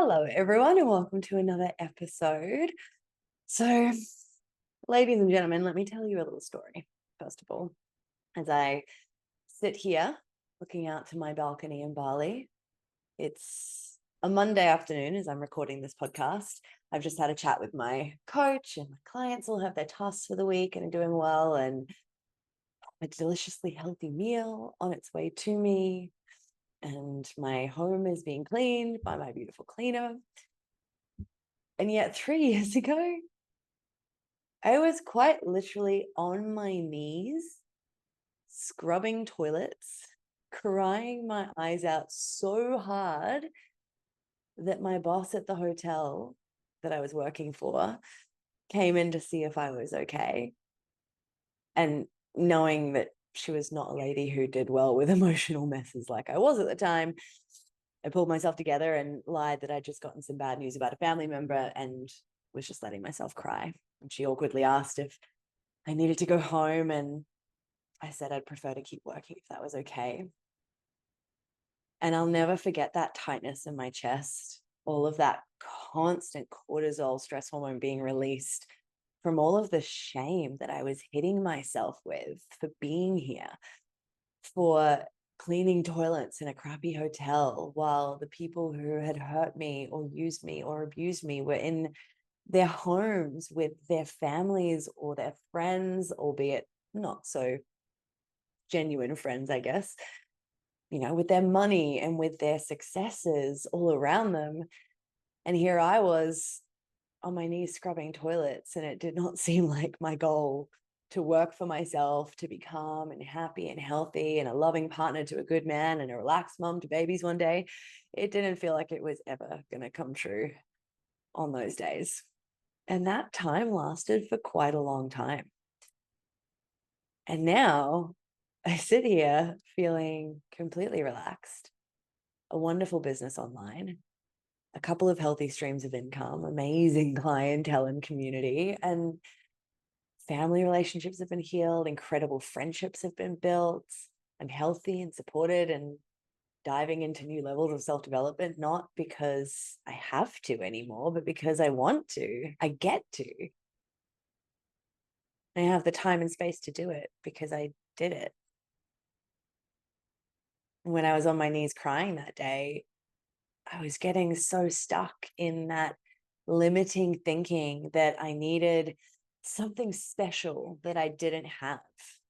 Hello, everyone, and welcome to another episode. So, ladies and gentlemen, let me tell you a little story, first of all. As I sit here looking out to my balcony in Bali, it's a Monday afternoon as I'm recording this podcast. I've just had a chat with my coach, and my clients all have their tasks for the week and are doing well, and a deliciously healthy meal on its way to me. And my home is being cleaned by my beautiful cleaner. And yet 3 years ago, I was quite literally on my knees, scrubbing toilets, crying my eyes out so hard that my boss at the hotel that I was working for came in to see if I was okay. And knowing that she was not a lady who did well with emotional messes like I was at the time, I pulled myself together and lied that I'd just gotten some bad news about a family member and was just letting myself cry. And she awkwardly asked if I needed to go home, and I said I'd prefer to keep working if that was okay. And I'll never forget that tightness in my chest, all of that constant cortisol, stress hormone being released from all of the shame that I was hitting myself with for being here, for cleaning toilets in a crappy hotel while the people who had hurt me or used me or abused me were in their homes with their families or their friends, albeit not so genuine friends, I guess, with their money and with their successes all around them. And here I was on my knees scrubbing toilets, and it did not seem like my goal to work for myself, to be calm and happy and healthy and a loving partner to a good man and a relaxed mom to babies one day. It didn't feel like it was ever going to come true on those days. And that time lasted for quite a long time. And now I sit here feeling completely relaxed, a wonderful business online, a couple of healthy streams of income, amazing clientele and community, and family relationships have been healed, incredible friendships have been built. I'm healthy and supported and diving into new levels of self-development, not because I have to anymore, but because I want to. I get to. I have the time and space to do it because I did it. When I was on my knees crying that day, I was getting so stuck in that limiting thinking that I needed something special that I didn't have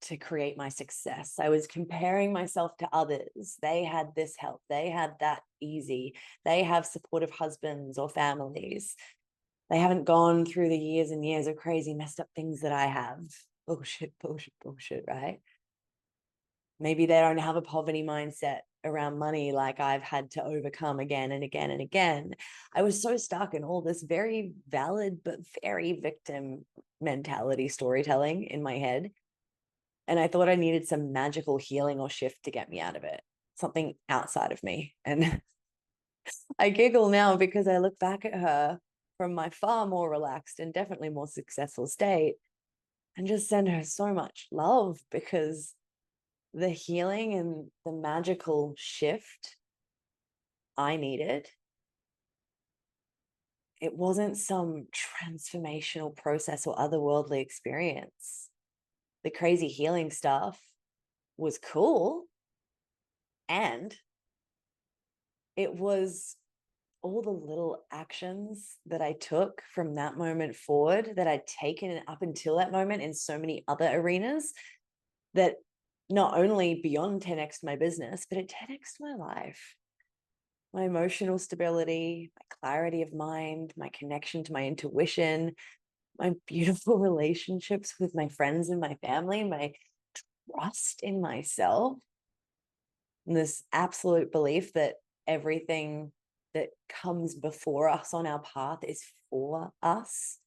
to create my success. I was comparing myself to others. They had this help, they had that easy, they have supportive husbands or families. They haven't gone through the years and years of crazy, messed up things that I have. Bullshit, bullshit, bullshit, right? Maybe they don't have a poverty mindset around money like I've had to overcome again and again and again. I was so stuck in all this very valid but very victim mentality storytelling in my head. And I thought I needed some magical healing or shift to get me out of it, something outside of me. And I giggle now because I look back at her from my far more relaxed and definitely more successful state and just send her so much love, because the healing and the magical shift I needed, it wasn't some transformational process or otherworldly experience. The crazy healing stuff was cool, and it was all the little actions that I took from that moment forward that I'd taken up until that moment in so many other arenas, that not only beyond 10x my business, but it 10x my life. My emotional stability, my clarity of mind, my connection to my intuition, my beautiful relationships with my friends and my family, my trust in myself, and this absolute belief that everything that comes before us on our path is for us.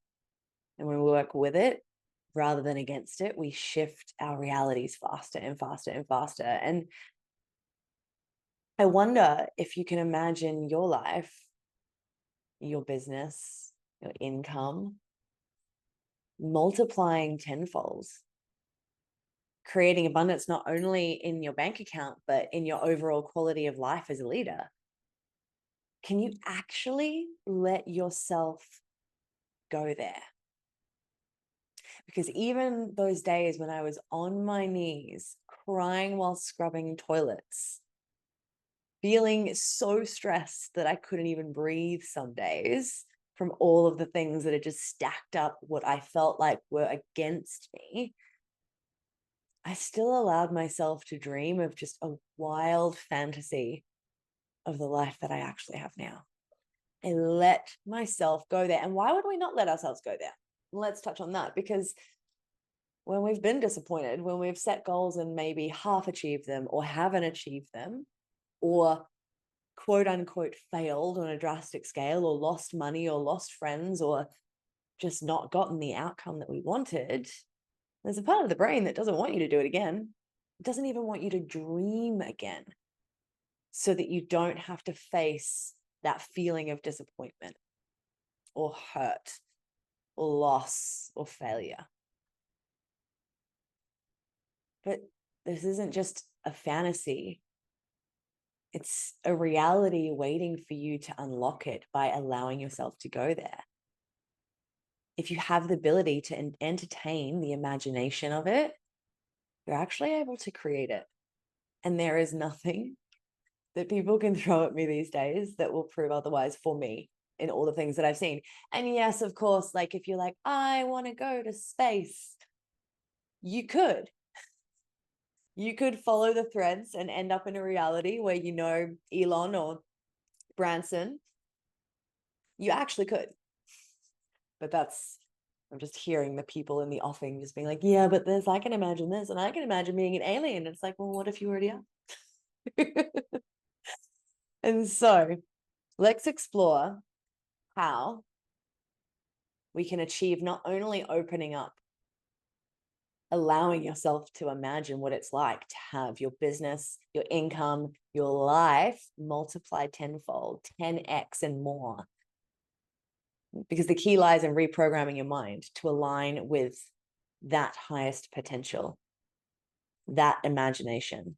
And when we work with it rather than against it, we shift our realities faster and faster and faster. And I wonder if you can imagine your life, your business, your income multiplying tenfold, creating abundance not only in your bank account, but in your overall quality of life as a leader. Can you actually let yourself go there? Because even those days when I was on my knees, crying while scrubbing toilets, feeling so stressed that I couldn't even breathe some days from all of the things that had just stacked up what I felt like were against me, I still allowed myself to dream of just a wild fantasy of the life that I actually have now. I let myself go there. And why would we not let ourselves go there? Let's touch on that, because when we've been disappointed, when we've set goals and maybe half achieved them or haven't achieved them, or quote unquote failed on a drastic scale, or lost money or lost friends, or just not gotten the outcome that we wanted, there's a part of the brain that doesn't want you to do it again. It doesn't even want you to dream again, so that you don't have to face that feeling of disappointment or hurt or loss or failure. But this isn't just a fantasy. It's a reality waiting for you to unlock it by allowing yourself to go there. If you have the ability to entertain the imagination of it, you're actually able to create it. And there is nothing that people can throw at me these days that will prove otherwise for me in all the things that I've seen. And yes, of course, like if you're like, I want to go to space, you could. You could follow the threads and end up in a reality where you know Elon or Branson. You actually could. But I'm just hearing the people in the offing just being like, yeah, but this, I can imagine this, and I can imagine being an alien. It's like, well, what if you already are? And so let's explore how we can achieve not only opening up, allowing yourself to imagine what it's like to have your business, your income, your life multiplied tenfold, 10x and more. Because the key lies in reprogramming your mind to align with that highest potential, that imagination,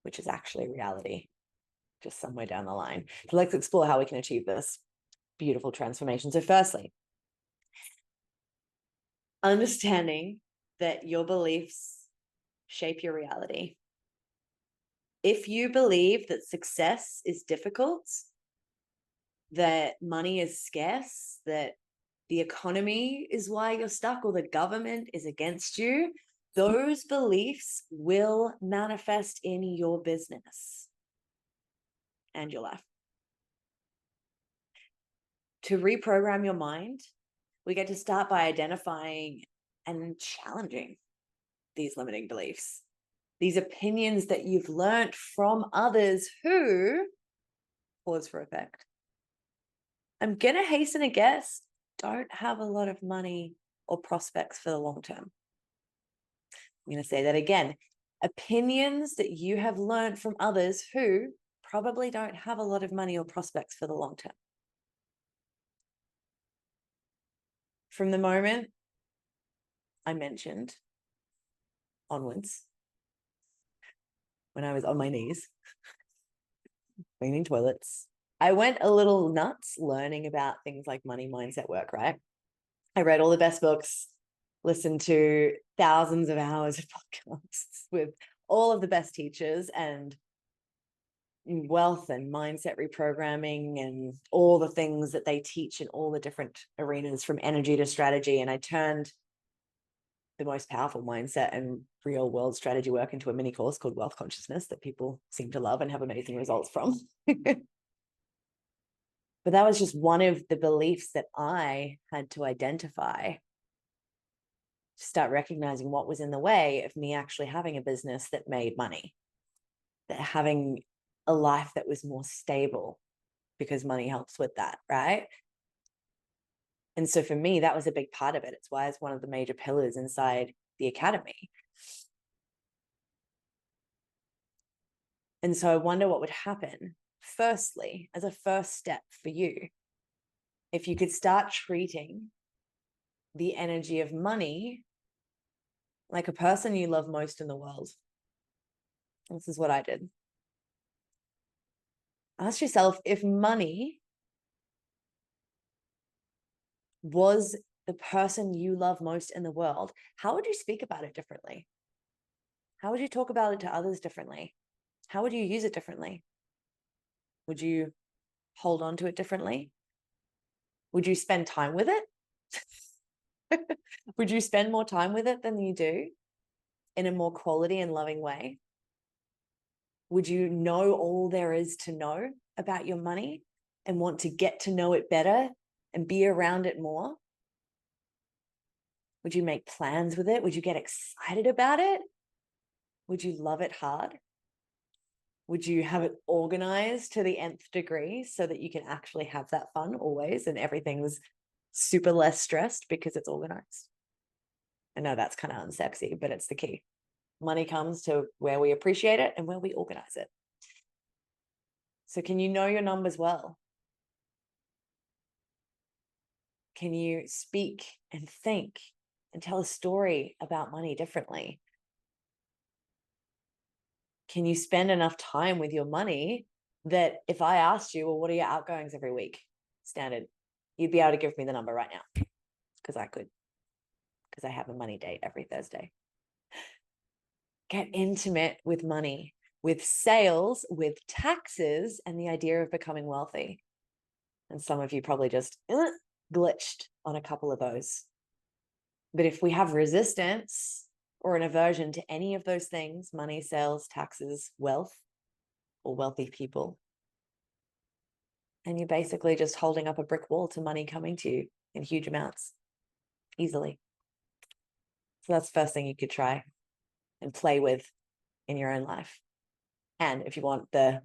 which is actually reality, just somewhere down the line. So let's explore how we can achieve this beautiful transformation. So firstly, understanding that your beliefs shape your reality. If you believe that success is difficult, that money is scarce, that the economy is why you're stuck, or the government is against you, those beliefs will manifest in your business and your life. To reprogram your mind, we get to start by identifying and challenging these limiting beliefs, these opinions that you've learned from others who, pause for effect, I'm going to hasten a guess, don't have a lot of money or prospects for the long term. I'm going to say that again. Opinions that you have learned from others who probably don't have a lot of money or prospects for the long term. From the moment I mentioned onwards, when I was on my knees, cleaning toilets, I went a little nuts learning about things like money mindset work, right? I read all the best books, listened to thousands of hours of podcasts with all of the best teachers, and wealth and mindset reprogramming and all the things that they teach in all the different arenas, from energy to strategy. And I turned the most powerful mindset and real world strategy work into a mini course called Wealth Consciousness that people seem to love and have amazing results from. But that was just one of the beliefs that I had to identify to start recognizing what was in the way of me actually having a business that made money, that having a life that was more stable, because money helps with that, right? And so for me, that was a big part of it. It's why it's one of the major pillars inside the academy. And so I wonder what would happen, firstly, as a first step for you, if you could start treating the energy of money like a person you love most in the world. This is what I did. Ask yourself, if money was the person you love most in the world, how would you speak about it differently? How would you talk about it to others differently? How would you use it differently? Would you hold on to it differently? Would you spend time with it? Would you spend more time with it than you do in a more quality and loving way? Would you know all there is to know about your money and want to get to know it better and be around it more? Would you make plans with it? Would you get excited about it? Would you love it hard? Would you have it organized to the nth degree so that you can actually have that fun always and everything's super less stressed because it's organized? I know that's kind of unsexy, but it's the key. Money comes to where we appreciate it and where we organize it. So can you know your numbers well? Can you speak and think and tell a story about money differently? Can you spend enough time with your money that if I asked you, well, what are your outgoings every week? Standard, you'd be able to give me the number right now because I could, because I have a money date every Thursday. Get intimate with money, with sales, with taxes, and the idea of becoming wealthy. And some of you probably just glitched on a couple of those. But if we have resistance or an aversion to any of those things, money, sales, taxes, wealth, or wealthy people, and you're basically just holding up a brick wall to money coming to you in huge amounts easily. So that's the first thing you could try and play with in your own life. And if you want the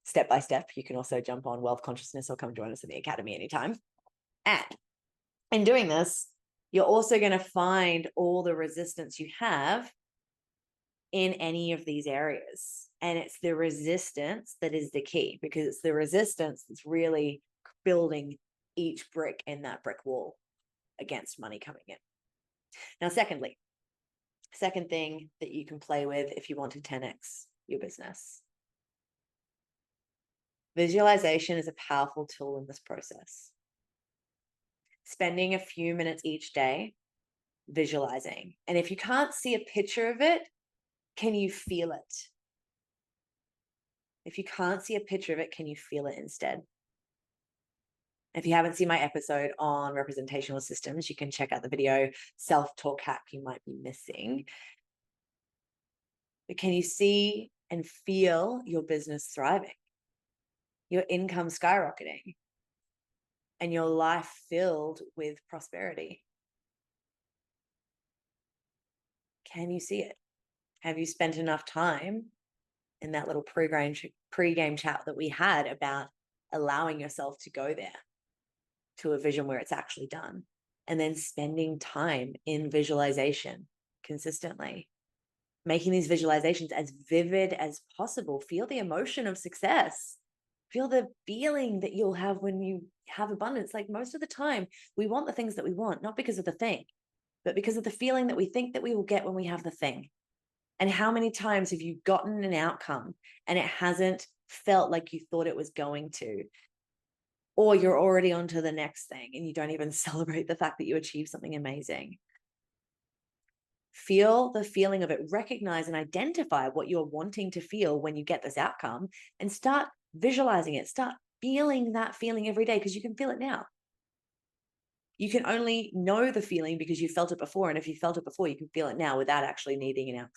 step-by-step, you can also jump on Wealth Consciousness or come join us in the Academy anytime. And in doing this, you're also going to find all the resistance you have in any of these areas. And it's the resistance that is the key, because it's the resistance that's really building each brick in that brick wall against money coming in. Now, second thing that you can play with if you want to 10x your business. Visualization is a powerful tool in this process. Spending a few minutes each day visualizing. And if you can't see a picture of it, can you feel it? If you can't see a picture of it, can you feel it instead? If you haven't seen my episode on representational systems, you can check out the video Self-Talk Hack you might be missing. But can you see and feel your business thriving, your income skyrocketing, and your life filled with prosperity? Can you see it? Have you spent enough time in that little pre-game chat that we had about allowing yourself to go there to a vision where it's actually done, and then spending time in visualization consistently, making these visualizations as vivid as possible? Feel the emotion of success. Feel the feeling that you'll have when you have abundance. Like, most of the time, we want the things that we want, not because of the thing, but because of the feeling that we think that we will get when we have the thing. And how many times have you gotten an outcome and it hasn't felt like you thought it was going to? Or you're already on to the next thing and you don't even celebrate the fact that you achieved something amazing. Feel the feeling of it. Recognize and identify what you're wanting to feel when you get this outcome, and start visualizing it. Start feeling that feeling every day, because you can feel it now. You can only know the feeling because you felt it before. And if you felt it before, you can feel it now without actually needing an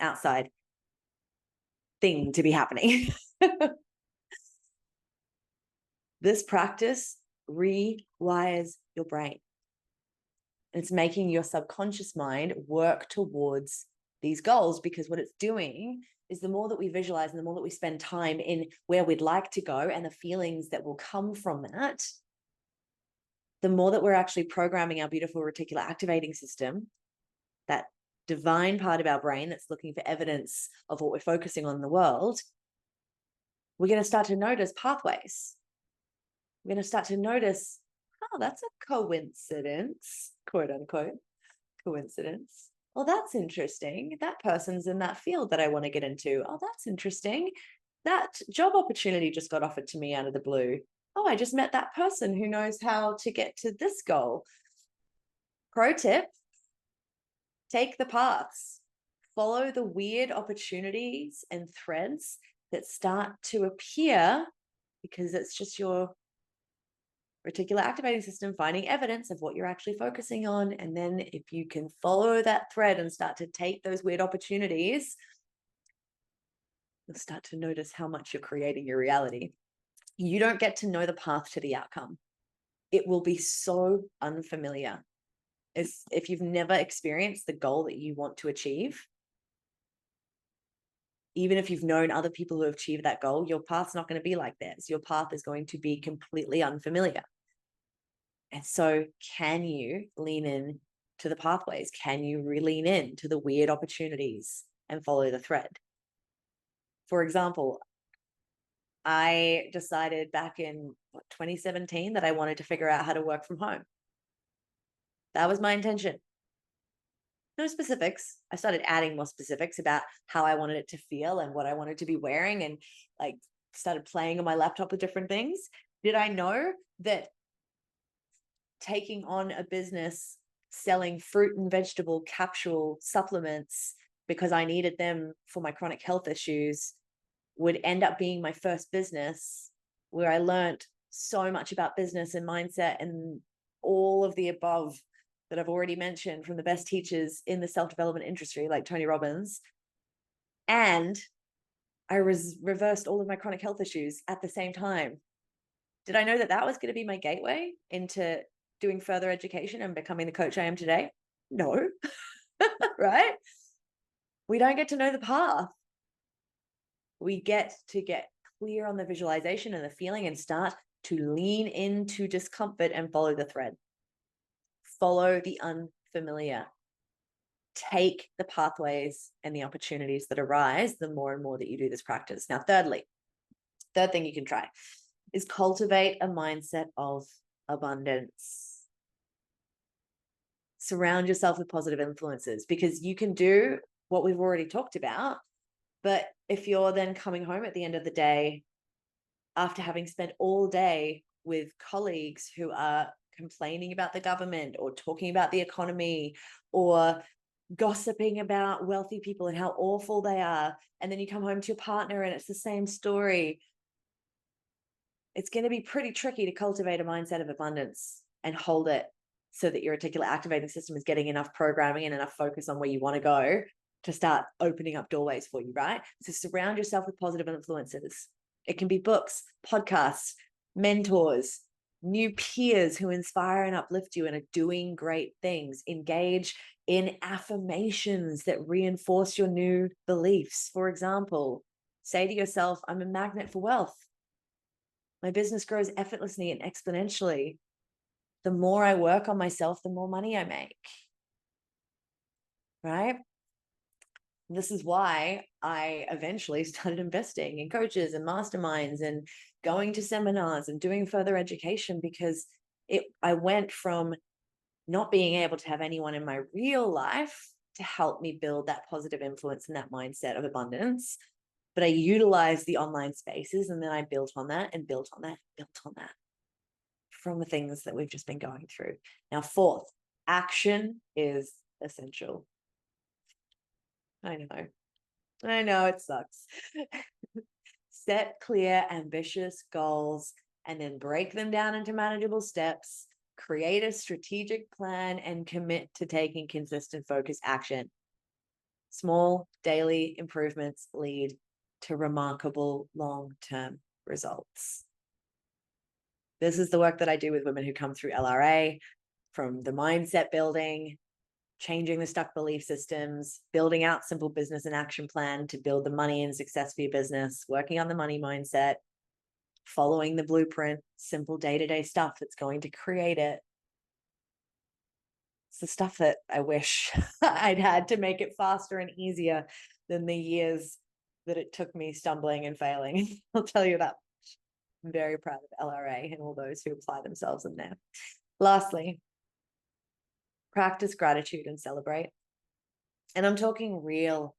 outside thing to be happening. This practice rewires your brain. It's making your subconscious mind work towards these goals, because what it's doing is, the more that we visualize and the more that we spend time in where we'd like to go and the feelings that will come from that, the more that we're actually programming our beautiful reticular activating system, that divine part of our brain that's looking for evidence of what we're focusing on in the world. We're going to start to notice pathways. We're going to start to notice, oh, that's a coincidence, quote unquote, coincidence. Well, that's interesting. That person's in that field that I want to get into. Oh, that's interesting. that job opportunity just got offered to me out of the blue. Oh, I just met that person who knows how to get to this goal. Pro tip, take the paths. Follow the weird opportunities and threads that start to appear because it's just your reticular activating system finding evidence of what you're actually focusing on. And then if you can follow that thread and start to take those weird opportunities, you'll start to notice how much you're creating your reality. You don't get to know the path to the outcome. It will be so unfamiliar. If you've never experienced the goal that you want to achieve, even if you've known other people who have achieved that goal, your path's not going to be like theirs. Your path is going to be completely unfamiliar. And so can you lean in to the pathways? Can you lean in to the weird opportunities and follow the thread? For example, I decided back in 2017 that I wanted to figure out how to work from home. That was my intention. No specifics. I started adding more specifics about how I wanted it to feel and what I wanted to be wearing, and like started playing on my laptop with different things. Did I know that taking on a business selling fruit and vegetable capsule supplements because I needed them for my chronic health issues would end up being my first business, where I learned so much about business and mindset and all of the above that I've already mentioned from the best teachers in the self-development industry, like Tony Robbins. And I reversed all of my chronic health issues at the same time. Did I know that that was going to be my gateway into doing further education and becoming the coach I am today? No, right? We don't get to know the path. We get to get clear on the visualization and the feeling and start to lean into discomfort and follow the thread. Follow the unfamiliar. Take the pathways and the opportunities that arise the more and more that you do this practice. Now, third thing you can try is cultivate a mindset of abundance. Surround yourself with positive influences, because you can do what we've already talked about. But if you're then coming home at the end of the day, after having spent all day with colleagues who are complaining about the government or talking about the economy or gossiping about wealthy people and how awful they are, and then you come home to your partner and it's the same story, it's going to be pretty tricky to cultivate a mindset of abundance and hold it so that your reticular activating system is getting enough programming and enough focus on where you want to go to start opening up doorways for you, right? So surround yourself with positive influences. It can be books, podcasts, mentors, new peers who inspire and uplift you and are doing great things. Engage in affirmations that reinforce your new beliefs. For example, say to yourself, I'm a magnet for wealth. My business grows effortlessly and exponentially. The more I work on myself, the more money I make, right? This is why I eventually started investing in coaches and masterminds and going to seminars and doing further education, because I went from not being able to have anyone in my real life to help me build that positive influence and that mindset of abundance. But I utilized the online spaces, and then I built on that and built on that, built on that from the things that we've just been going through. Now, fourth, action is essential. I know it sucks. Set clear, ambitious goals and then break them down into manageable steps. Create a strategic plan and commit to taking consistent, focused action. Small daily improvements lead to remarkable long-term results. This is the work that I do with women who come through LRA, from the mindset building, changing the stuck belief systems, building out simple business and action plan to build the money and success for your business, working on the money mindset, following the blueprint, simple day-to-day stuff that's going to create it. It's the stuff that I wish I'd had to make it faster and easier than the years that it took me stumbling and failing. I'll tell you that. I'm very proud of LRA and all those who apply themselves in there. Lastly, practice gratitude and celebrate. And I'm talking real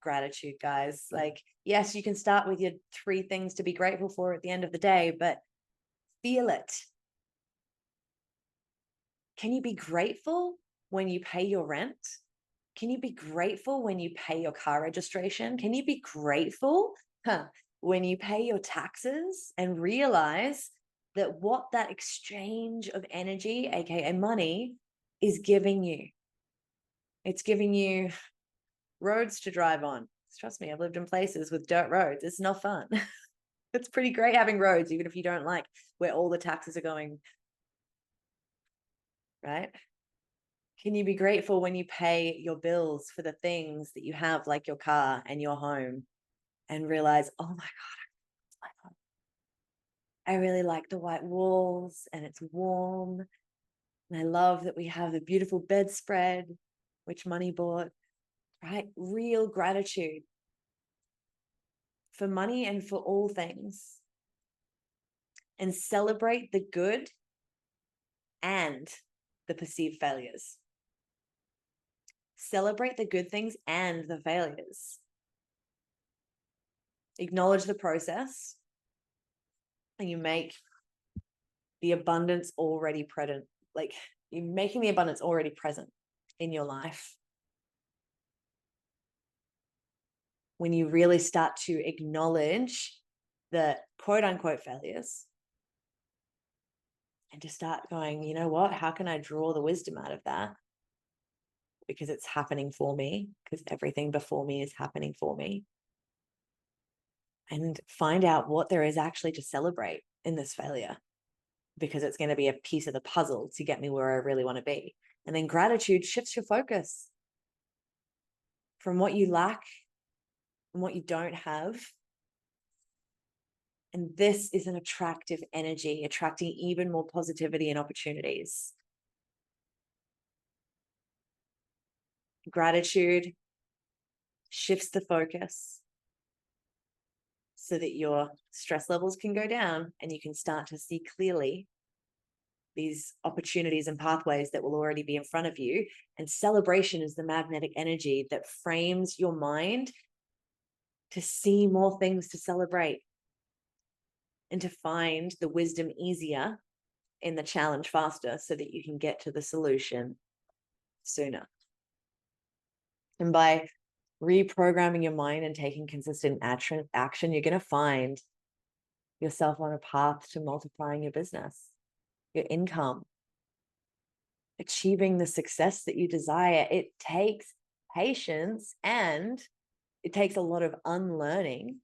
gratitude, guys. Like, yes, you can start with your 3 things to be grateful for at the end of the day, but feel it. Can you be grateful when you pay your rent? Can you be grateful when you pay your car registration? Can you be grateful when you pay your taxes and realize that what that exchange of energy, aka money, is giving you? It's giving you roads to drive on. Trust me, I've lived in places with dirt roads. It's not fun. It's pretty great having roads, even if you don't like where all the taxes are going, right? Can you be grateful when you pay your bills for the things that you have, like your car and your home, and realize, oh my God, I really like the white walls and it's warm. And I love that we have a beautiful bedspread, which money bought, right? Real gratitude for money and for all things. And celebrate the good and the perceived failures. Celebrate the good things and the failures. Acknowledge the process, and you make the abundance already present. Like, you're making the abundance already present in your life. When you really start to acknowledge the quote unquote failures and to start going, you know what, how can I draw the wisdom out of that? Because it's happening for me, because everything before me is happening for me. And find out what there is actually to celebrate in this failure, because it's going to be a piece of the puzzle to get me where I really want to be. And then gratitude shifts your focus from what you lack and what you don't have. And this is an attractive energy, attracting even more positivity and opportunities. Gratitude shifts the focus so that your stress levels can go down and you can start to see clearly these opportunities and pathways that will already be in front of you. And celebration is the magnetic energy that frames your mind to see more things to celebrate and to find the wisdom easier in the challenge faster, so that you can get to the solution sooner. And by reprogramming your mind and taking consistent action, you're going to find yourself on a path to multiplying your business, your income, achieving the success that you desire. It takes patience and it takes a lot of unlearning.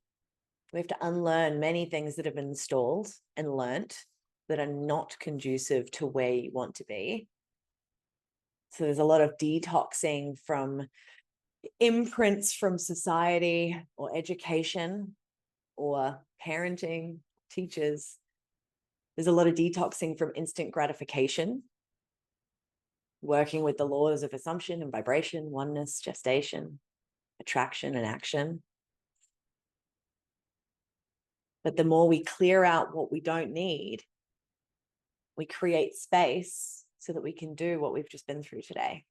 We have to unlearn many things that have been installed and learnt that are not conducive to where you want to be. So there's a lot of detoxing from imprints from society or education or parenting, teachers. There's a lot of detoxing from instant gratification, working with the laws of assumption and vibration, oneness, gestation, attraction, and action. But the more we clear out what we don't need, we create space so that we can do what we've just been through today.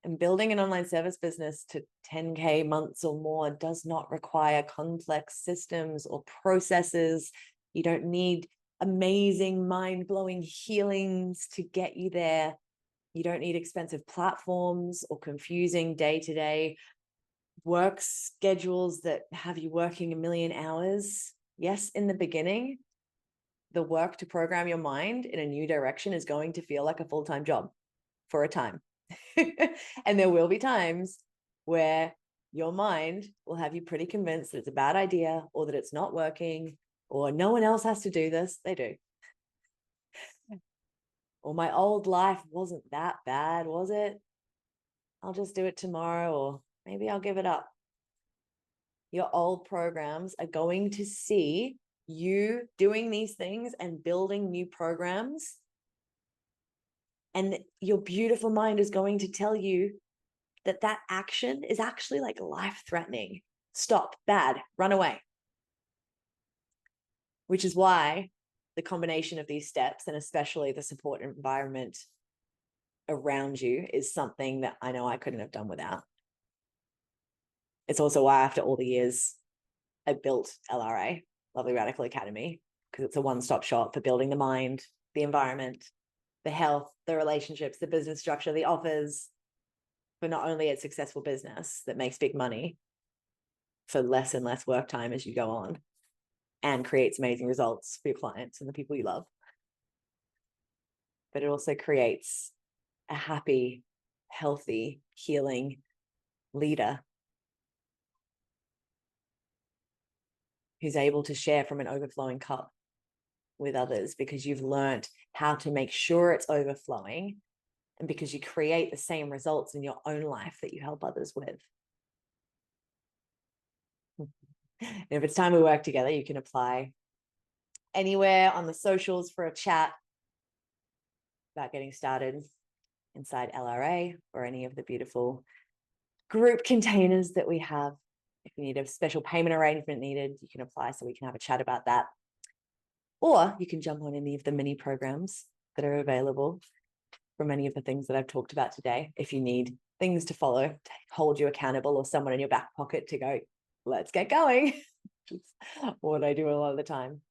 And building an online service business to 10K months or more does not require complex systems or processes. You don't need amazing, mind-blowing healings to get you there. You don't need expensive platforms or confusing day-to-day work schedules that have you working a million hours. Yes, in the beginning, the work to program your mind in a new direction is going to feel like a full-time job for a time. And there will be times where your mind will have you pretty convinced that it's a bad idea, or that it's not working, or no one else has to do this. They do. Or my old life wasn't that bad, was it? I'll just do it tomorrow, or maybe I'll give it up. Your old programs are going to see you doing these things and building new programs. And your beautiful mind is going to tell you that that action is actually like life-threatening. Stop, bad, run away. Which is why the combination of these steps, and especially the support environment around you, is something that I know I couldn't have done without. It's also why after all the years, I built LRA, Lovely Radical Academy, because it's a one-stop shop for building the mind, the environment, the health, the relationships, the business structure, the offers, for not only a successful business that makes big money for less and less work time as you go on, and creates amazing results for your clients and the people you love, but it also creates a happy, healthy, healing leader who's able to share from an overflowing cup with others, because you've learned how to make sure it's overflowing, and because you create the same results in your own life that you help others with. And if it's time we work together, you can apply anywhere on the socials for a chat about getting started inside LRA or any of the beautiful group containers that we have. If you need a special payment arrangement needed, you can apply so we can have a chat about that. Or you can jump on any of the mini programs that are available for many of the things that I've talked about today. If you need things to follow, to hold you accountable, or someone in your back pocket to go, let's get going. What I do a lot of the time.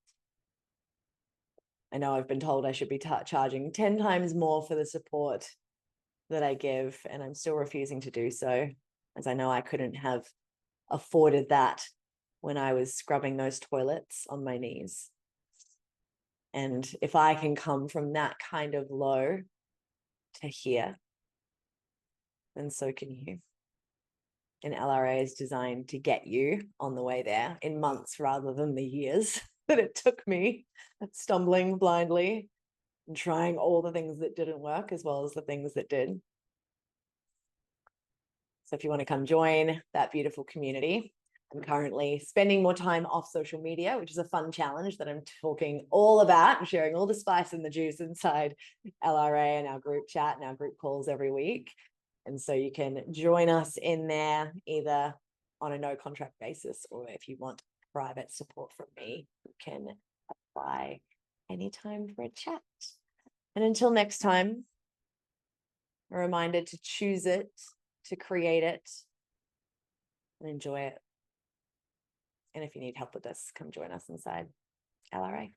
I know I've been told I should be charging 10 times more for the support that I give, and I'm still refusing to do so, as I know I couldn't have afforded that when I was scrubbing those toilets on my knees. And if I can come from that kind of low to here, then so can you. And LRA is designed to get you on the way there in months rather than the years that it took me, stumbling blindly and trying all the things that didn't work as well as the things that did. So if you want to come join that beautiful community, I'm currently spending more time off social media, which is a fun challenge that I'm talking all about and sharing all the spice and the juice inside LRA and our group chat and our group calls every week. And so you can join us in there either on a no contract basis, or if you want private support from me, you can apply anytime for a chat. And until next time, a reminder to choose it, to create it, and enjoy it. And if you need help with this, come join us inside LRA.